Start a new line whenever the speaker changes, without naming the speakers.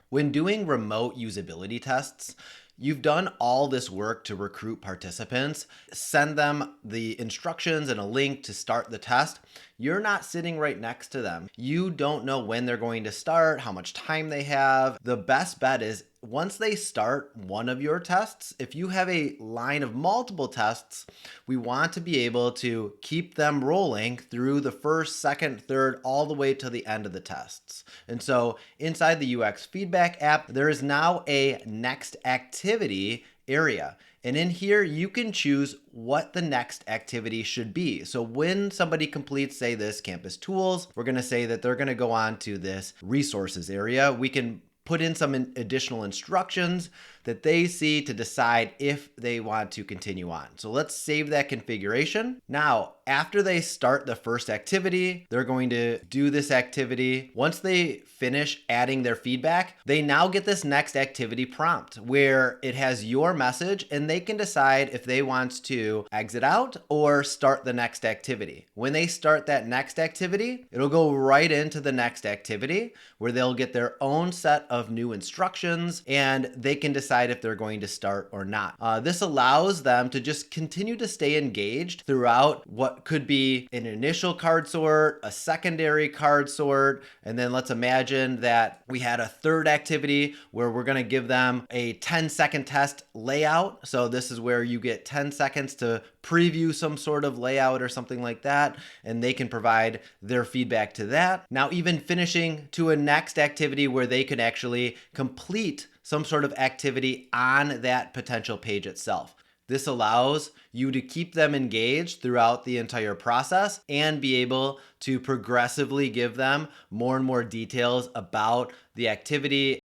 When doing remote usability tests, you've done all this work to recruit participants, send them the instructions and a link to start the test. You're not sitting right next to them. You don't know when they're going to start, how much time they have. The best bet is once they start one of your tests, if you have a line of multiple tests, we want to be able to keep them rolling through the first, second, third, all the way to the end of the tests. And so inside the UX feedback app, there is now a next activity area. And in here, you can choose what the next activity should be. So when somebody completes, say, this campus tools, we're going to say that they're going to go on to this resources area. We can put in some additional instructions that they see to decide if they want to continue on. So let's save that configuration. Now, after they start the first activity, they're going to do this activity. Once they finish adding their feedback, they now get this next activity prompt where it has your message and they can decide if they want to exit out or start the next activity. When they start that next activity, it'll go right into the next activity where they'll get their own set of new instructions and they can decide if they're going to start or not. This allows them to just continue to stay engaged throughout what could be an initial card sort, a secondary card sort, and then let's imagine that we had a third activity where we're going to give them a 10-second test layout. So this is where you get 10 seconds to preview some sort of layout or something like that, and they can provide their feedback to that. Now, even finishing to a next activity where they can actually complete some sort of activity on that potential page itself. This allows you to keep them engaged throughout the entire process and be able to progressively give them more and more details about the activity